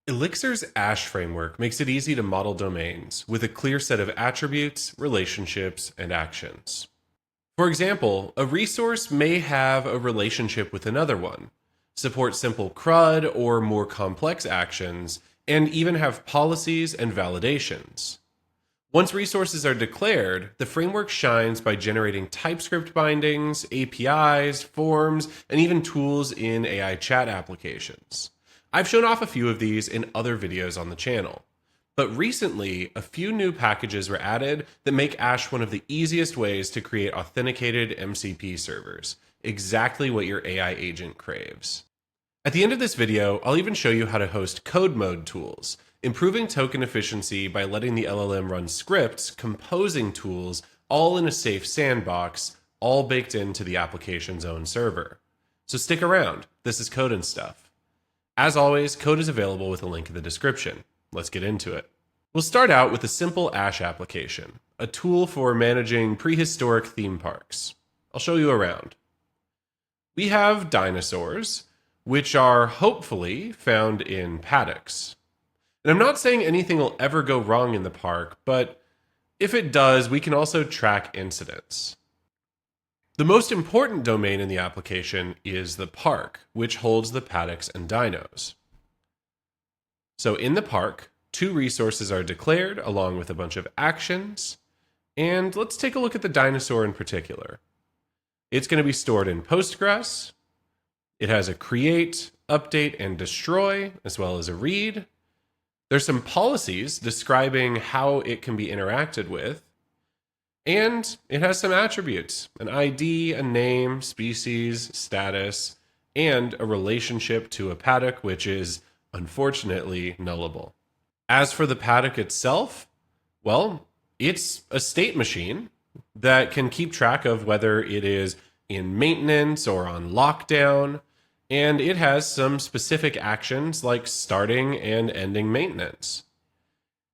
Elixir's Ash framework makes it easy to model domains with a clear set of attributes, relationships, and actions. For example, a resource may have a relationship with another one, support simple CRUD or more complex actions, and even have policies and validations. Once resources are declared, the framework shines by generating TypeScript bindings, APIs, forms, and even tools in AI chat applications. I've shown off a few of these in other videos on the channel. But recently, a few new packages were added that make Ash one of the easiest ways to create authenticated MCP servers, exactly what your AI agent craves. At the end of this video, I'll even show you how to host code mode tools, improving token efficiency by letting the LLM run scripts, composing tools, all in a safe sandbox, all baked into the application's own server. So stick around, this is Code and Stuff. As always, code is available with a link in the description. Let's get into it. We'll start out with a simple Ash application, a tool for managing prehistoric theme parks. I'll show you around. We have dinosaurs, which are hopefully found in paddocks. And I'm not saying anything will ever go wrong in the park, but if it does, we can also track incidents. The most important domain in the application is the park, which holds the paddocks and dinos. So in the park, 2 resources are declared along with a bunch of actions. And let's take a look at the dinosaur in particular. It's going to be stored in Postgres. It has a create, update, and destroy, as well as a read. There's some policies describing how it can be interacted with. And it has some attributes, an ID, a name, species, status, and a relationship to a paddock, which is unfortunately nullable. As for the paddock itself, well, it's a state machine that can keep track of whether it is in maintenance or on lockdown, and it has some specific actions like starting and ending maintenance.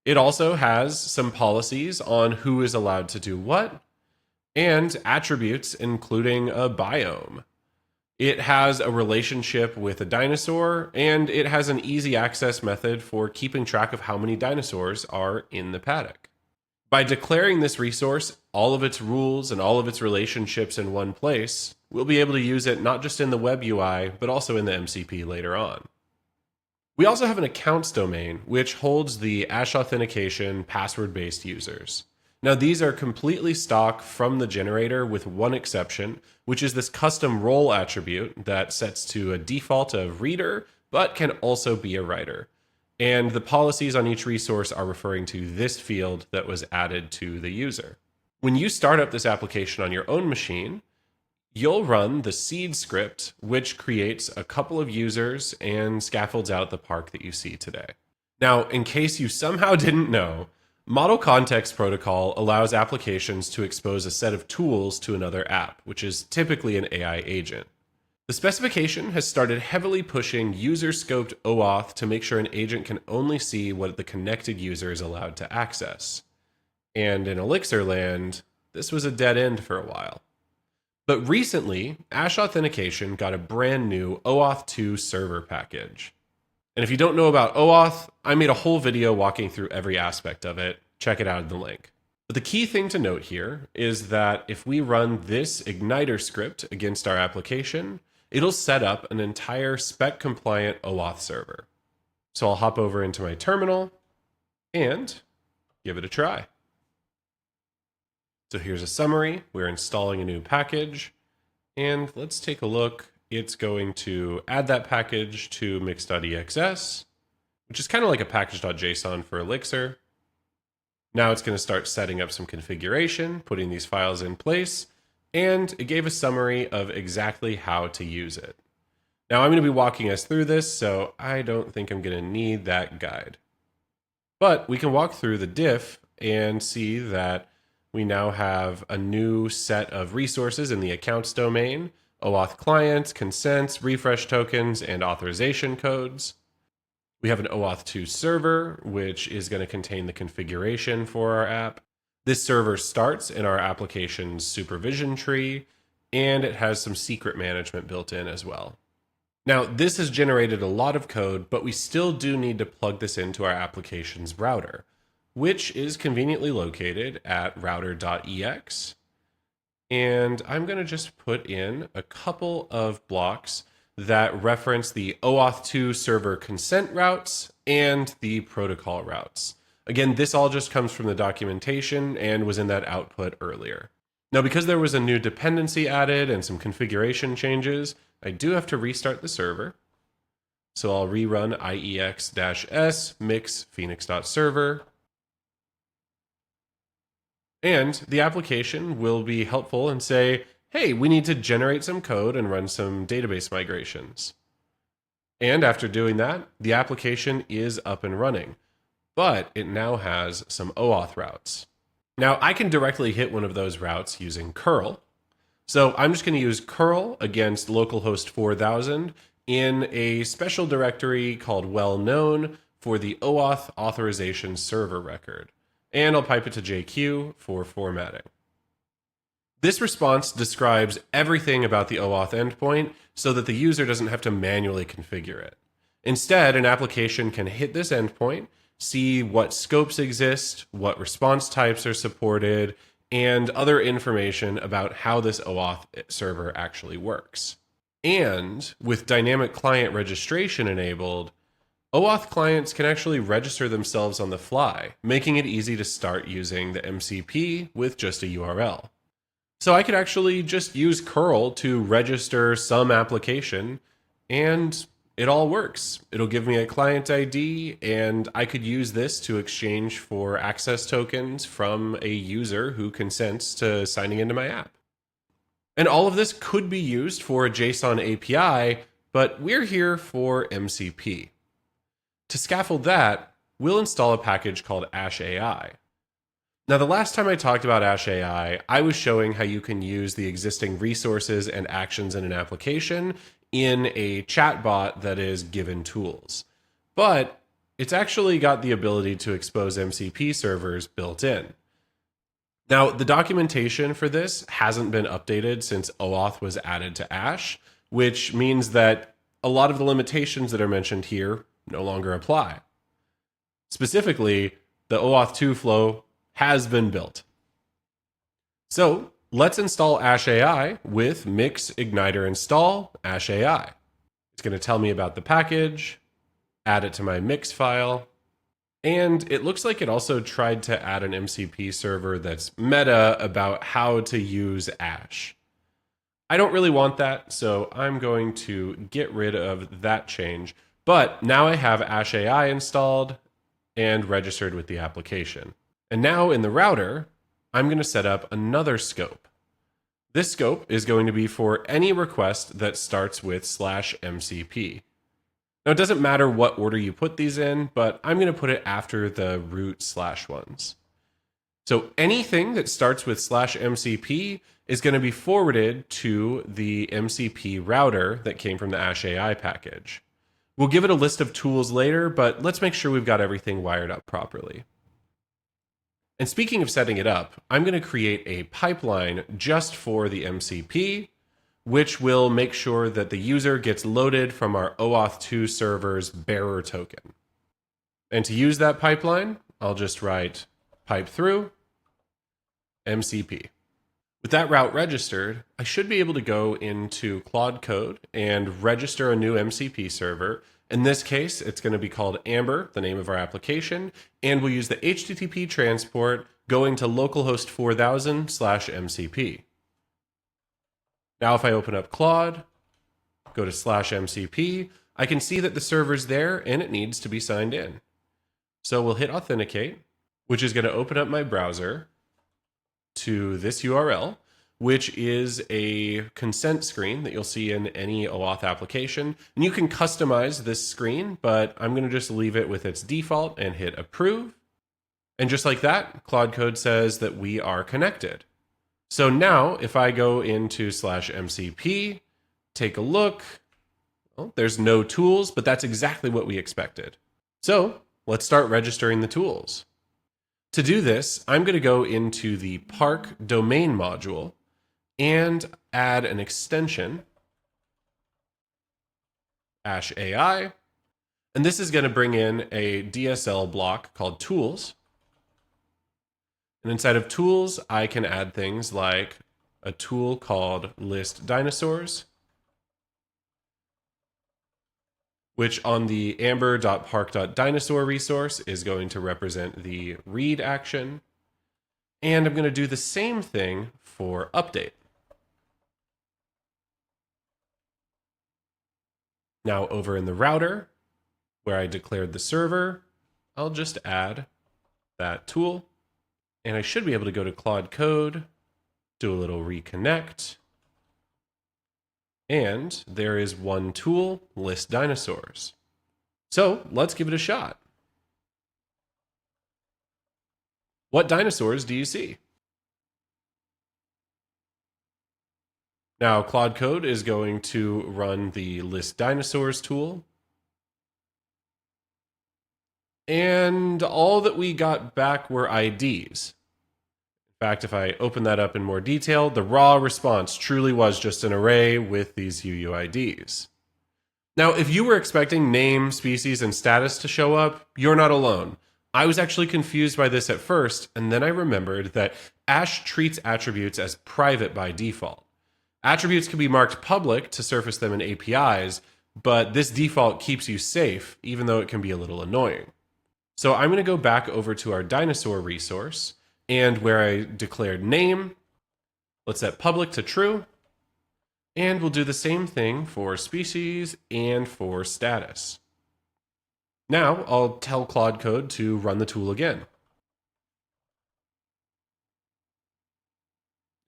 It also has some policies on who is allowed to do what, and attributes including a biome. It has a relationship with a dinosaur, and it has an easy access method for keeping track of how many dinosaurs are in the paddock. By declaring this resource, all of its rules and all of its relationships in one place, we'll be able to use it not just in the web UI, but also in the MCP later on. We also have an accounts domain, which holds the Ash authentication password-based users. Now, these are completely stock from the generator with one exception, which is this custom role attribute that sets to a default of reader, but can also be a writer. And the policies on each resource are referring to this field that was added to the user. When you start up this application on your own machine, you'll run the seed script, which creates a couple of users and scaffolds out the park that you see today. Now, in case you somehow didn't know, Model Context Protocol allows applications to expose a set of tools to another app, which is typically an AI agent. The specification has started heavily pushing user-scoped OAuth to make sure an agent can only see what the connected user is allowed to access. And in Elixir land, this was a dead end for a while. But recently, Ash Authentication got a brand new OAuth 2 server package. And if you don't know about OAuth, I made a whole video walking through every aspect of it. Check it out in the link. But the key thing to note here is that if we run this Igniter script against our application, it'll set up an entire spec-compliant OAuth server. So I'll hop over into my terminal and give it a try. So here's a summary. We're installing a new package, and let's take a look. It's going to add that package to mix.exs, which is kind of like a package.json for Elixir. Now it's going to start setting up some configuration, putting these files in place, and it gave a summary of exactly how to use it. Now I'm going to be walking us through this, so I don't think I'm going to need that guide. But we can walk through the diff and see that we now have a new set of resources in the accounts domain, OAuth clients, consents, refresh tokens, and authorization codes. We have an OAuth 2 server, which is going to contain the configuration for our app. This server starts in our application's supervision tree, and it has some secret management built in as well. Now, this has generated a lot of code, but we still do need to plug this into our application's router, which is conveniently located at router.ex. And I'm going to just put in a couple of blocks that reference the OAuth 2 server consent routes and the protocol routes. Again, this all just comes from the documentation and was in that output earlier. Now, because there was a new dependency added and some configuration changes, I do have to restart the server. So I'll rerun iex-s mix phoenix.server. And the application will be helpful and say, hey, we need to generate some code and run some database migrations. And after doing that, the application is up and running, but it now has some OAuth routes. Now, I can directly hit one of those routes using curl. So I'm just going to use curl against localhost 4000 in a special directory called well-known for the OAuth authorization server record. And I'll pipe it to JQ for formatting. This response describes everything about the OAuth endpoint so that the user doesn't have to manually configure it. Instead, an application can hit this endpoint, see what scopes exist, what response types are supported, and other information about how this OAuth server actually works. And with dynamic client registration enabled, OAuth clients can actually register themselves on the fly, making it easy to start using the MCP with just a URL. So I could actually just use curl to register some application, and it all works. It'll give me a client ID, and I could use this to exchange for access tokens from a user who consents to signing into my app. And all of this could be used for a JSON API, but we're here for MCP. To scaffold that, we'll install a package called AshAI. Now, the last time I talked about AshAI, I was showing how you can use the existing resources and actions in an application in a chatbot that is given tools. But it's actually got the ability to expose MCP servers built in. Now, the documentation for this hasn't been updated since OAuth was added to Ash, which means that a lot of the limitations that are mentioned here no longer apply. Specifically, the OAuth 2 flow has been built. So let's install AshAI with mix igniter install AshAI. It's going to tell me about the package, add it to my mix file, and it looks like it also tried to add an MCP server that's meta about how to use Ash. I don't really want that, so I'm going to get rid of that change. But now I have AshAI installed and registered with the application. And now in the router, I'm going to set up another scope. This scope is going to be for any request that starts with /MCP. Now, it doesn't matter what order you put these in, but I'm going to put it after the root / ones. So anything that starts with /MCP is going to be forwarded to the MCP router that came from the AshAI package. We'll give it a list of tools later, but let's make sure we've got everything wired up properly. And speaking of setting it up, I'm going to create a pipeline just for the MCP, which will make sure that the user gets loaded from our OAuth 2 server's bearer token. And to use that pipeline, I'll just write pipe through MCP. With that route registered, I should be able to go into Claude Code and register a new MCP server. In this case, it's going to be called Amber, the name of our application, and we'll use the HTTP transport going to localhost 4000 /MCP. Now, if I open up Claude, go to /MCP, I can see that the server's there and it needs to be signed in. So we'll hit Authenticate, which is going to open up my browser to this URL, which is a consent screen that you'll see in any OAuth application. And you can customize this screen, but I'm going to just leave it with its default and hit Approve. And just like that, Claude Code says that we are connected. So now, if I go into /MCP, take a look, well, there's no tools, but that's exactly what we expected. So let's start registering the tools. To do this, I'm going to go into the Park domain module and add an extension Ash AI. And this is going to bring in a DSL block called tools. And inside of tools, I can add things like a tool called list dinosaurs, which on the amber.park.dinosaur resource is going to represent the read action. And I'm going to do the same thing for update. Now over in the router, where I declared the server, I'll just add that tool. And I should be able to go to Claude Code, do a little reconnect. And there is one tool, list dinosaurs. So let's give it a shot. What dinosaurs do you see? Now, Claude Code is going to run the list dinosaurs tool. And all that we got back were IDs. In fact, if I open that up in more detail, the raw response truly was just an array with these UUIDs. Now, if you were expecting name, species, and status to show up, you're not alone. I was actually confused by this at first, and then I remembered that Ash treats attributes as private by default. Attributes can be marked public to surface them in APIs, but this default keeps you safe, even though it can be a little annoying. So I'm going to go back over to our dinosaur resource, and where I declared name, let's set public to true, and we'll do the same thing for species and for status. Now I'll tell Claude Code to run the tool again.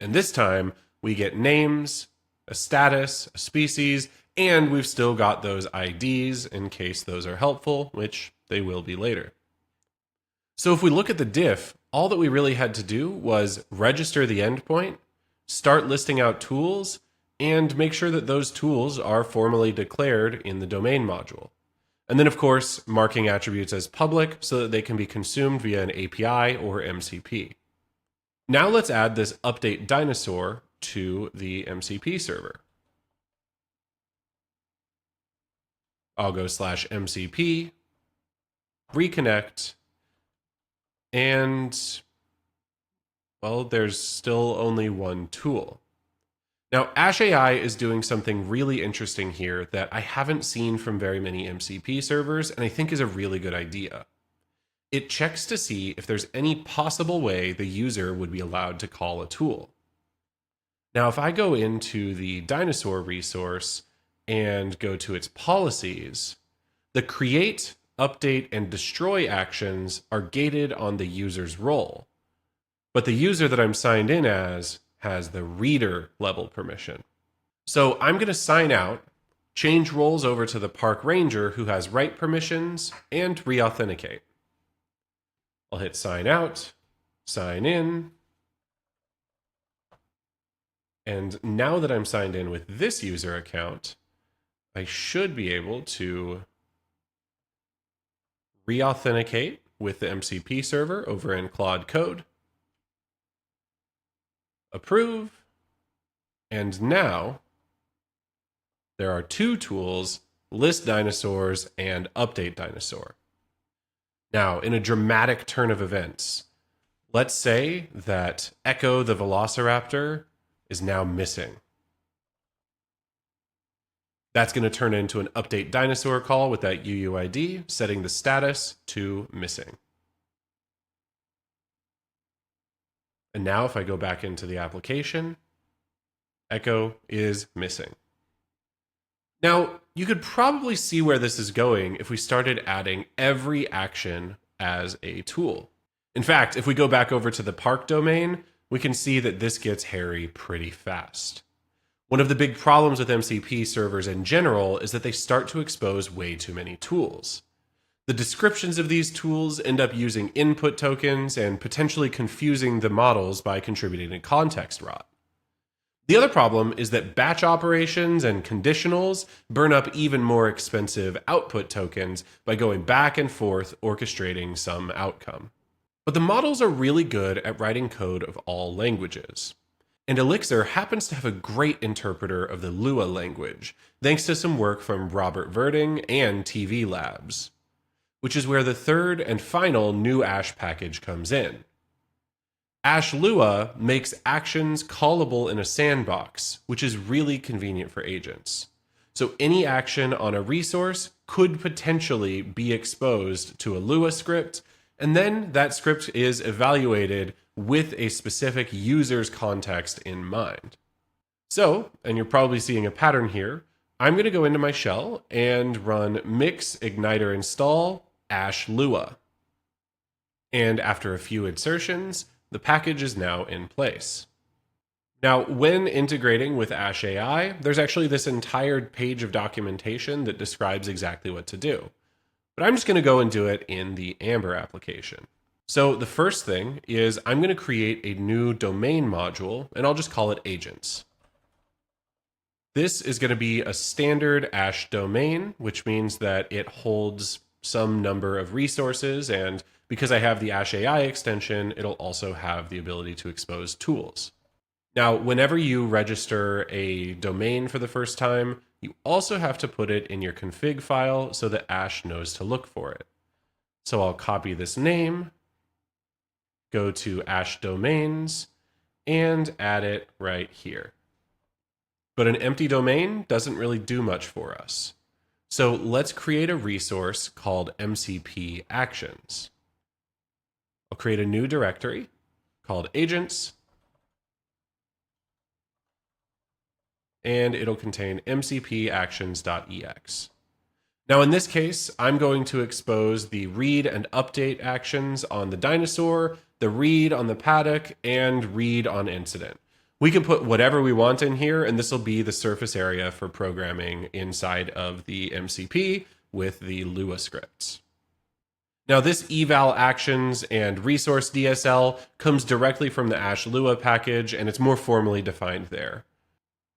And this time we get names, a status, a species, and we've still got those IDs in case those are helpful, which they will be later. So if we look at the diff, all that we really had to do was register the endpoint, start listing out tools, and make sure that those tools are formally declared in the domain module. And then, of course, marking attributes as public so that they can be consumed via an API or MCP. Now let's add this update dinosaur to the MCP server. I'll go /MCP, reconnect, and, well, there's still only one tool. Now, Ash AI is doing something really interesting here that I haven't seen from very many MCP servers, and I think is a really good idea. It checks to see if there's any possible way the user would be allowed to call a tool. Now, if I go into the dinosaur resource and go to its policies, the create, update, and destroy actions are gated on the user's role. But the user that I'm signed in as has the reader level permission. So I'm going to sign out, change roles over to the park ranger who has write permissions, and re-authenticate. I'll hit sign out, sign in, and now that I'm signed in with this user account, I should be able to re-authenticate with the MCP server over in Claude Code, approve, and now there are two tools, list dinosaurs and update dinosaur. Now, in a dramatic turn of events, let's say that Echo the Velociraptor is now missing. That's going to turn into an update dinosaur call with that UUID, setting the status to missing. And now if I go back into the application, Echo is missing. Now, you could probably see where this is going if we started adding every action as a tool. In fact, if we go back over to the park domain, we can see that this gets hairy pretty fast. One of the big problems with MCP servers in general is that they start to expose way too many tools. The descriptions of these tools end up using input tokens and potentially confusing the models by contributing to context rot. The other problem is that batch operations and conditionals burn up even more expensive output tokens by going back and forth orchestrating some outcome. But the models are really good at writing code of all languages. And Elixir happens to have a great interpreter of the Lua language, thanks to some work from Robert Verding and TV Labs, which is where the third and final new Ash package comes in. Ash Lua makes actions callable in a sandbox, which is really convenient for agents. So any action on a resource could potentially be exposed to a Lua script, and then that script is evaluated with a specific user's context in mind. So, and you're probably seeing a pattern here, I'm going to go into my shell and run mix igniter install ash lua. And after a few insertions, the package is now in place. Now, when integrating with Ash AI, there's actually this entire page of documentation that describes exactly what to do. But I'm just going to go and do it in the Amber application. So the first thing is I'm going to create a new domain module, and I'll just call it agents. This is going to be a standard Ash domain, which means that it holds some number of resources, and because I have the Ash AI extension, it'll also have the ability to expose tools. Now, whenever you register a domain for the first time, you also have to put it in your config file so that Ash knows to look for it. So I'll copy this name, go to Ash domains, and add it right here. But an empty domain doesn't really do much for us. So let's create a resource called MCP actions. I'll create a new directory called agents, and it'll contain MCP actions.ex. Now in this case, I'm going to expose the read and update actions on the dinosaur, the read on the paddock, and read on incident. We can put whatever we want in here, and this will be the surface area for programming inside of the MCP with the Lua scripts. Now this eval actions and resource DSL comes directly from the Ash Lua package, and it's more formally defined there.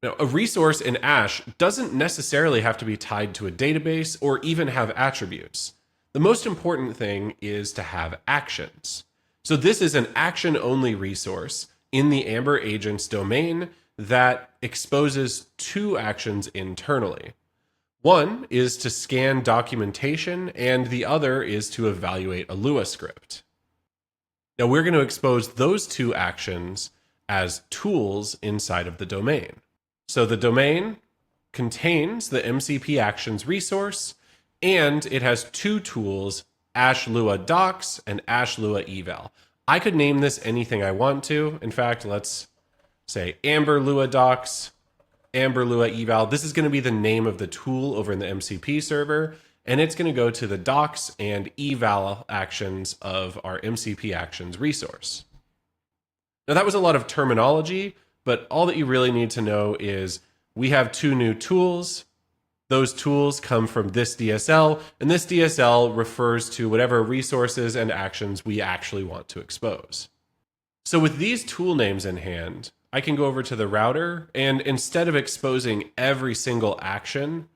Now, a resource in Ash doesn't necessarily have to be tied to a database or even have attributes. The most important thing is to have actions. So this is an action-only resource in the Amber Agents domain that exposes two actions internally. One is to scan documentation, and the other is to evaluate a Lua script. Now we're going to expose those two actions as tools inside of the domain. So the domain contains the MCP actions resource, and it has two tools, Ash Lua docs and Ash Lua eval. I could name this anything I want to. In fact, let's say Amber Lua docs, Amber Lua eval. This is going to be the name of the tool over in the MCP server, and it's going to go to the docs and eval actions of our MCP actions resource. Now that was a lot of terminology, but all that you really need to know is we have two new tools. Those tools come from this DSL, and this DSL refers to whatever resources and actions we actually want to expose. So with these tool names in hand, I can go over to the router, and instead of exposing every single action,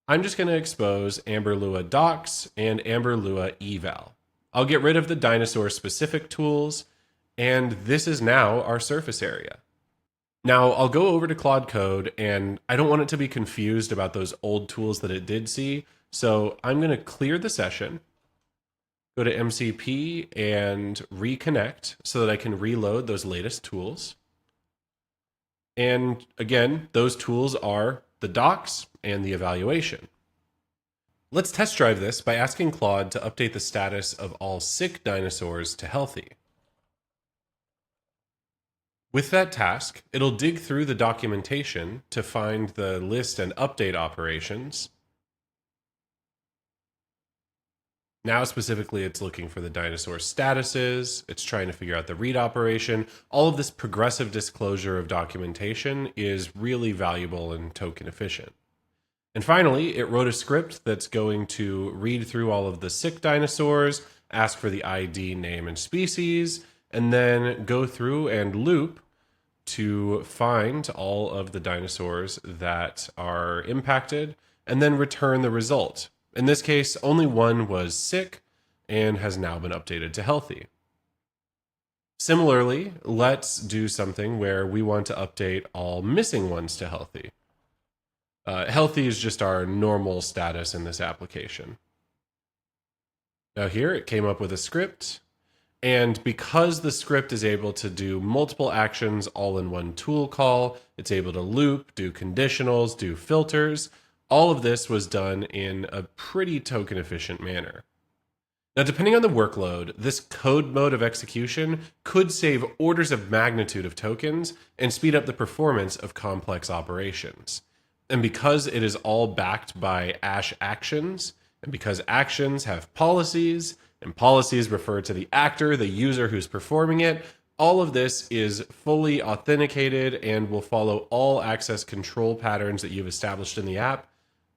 I'm just going to expose Amber Lua docs and Amber Lua eval. I'll get rid of the dinosaur specific tools, and this is now our surface area. Now I'll go over to Claude Code, and I don't want it to be confused about those old tools that it did see. So I'm going to clear the session, go to MCP and reconnect so that I can reload those latest tools. And again, those tools are the docs and the evaluation. Let's test drive this by asking Claude to update the status of all sick dinosaurs to healthy. With that task, it'll dig through the documentation to find the list and update operations. Now specifically, it's looking for the dinosaur statuses, it's trying to figure out the read operation. All of this progressive disclosure of documentation is really valuable and token efficient. And finally, it wrote a script that's going to read through all of the sick dinosaurs, ask for the ID, name, and species, and then go through and loop to find all of the dinosaurs that are impacted, and then return the result. In this case, only one was sick and has now been updated to healthy. Similarly, let's do something where we want to update all missing ones to healthy. Healthy is just our normal status in this application. Now here it came up with a script, and because the script is able to do multiple actions all in one tool call, it's able to loop, do conditionals, do filters. All of this was done in a pretty token efficient manner. Now, depending on the workload, this code mode of execution could save orders of magnitude of tokens and speed up the performance of complex operations. And because it is all backed by Ash actions, and because actions have policies, and policies refer to the actor, the user who's performing it, all of this is fully authenticated and will follow all access control patterns that you've established in the app,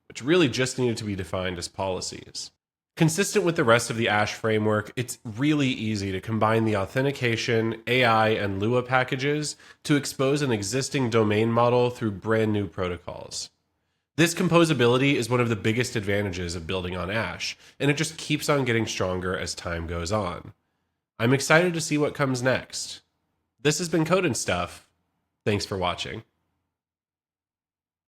which really just needed to be defined as policies. Consistent with the rest of the Ash framework, it's really easy to combine the authentication, AI, and Lua packages to expose an existing domain model through brand new protocols. This composability is one of the biggest advantages of building on Ash, and it just keeps on getting stronger as time goes on. I'm excited to see what comes next. This has been Code and Stuff. Thanks for watching.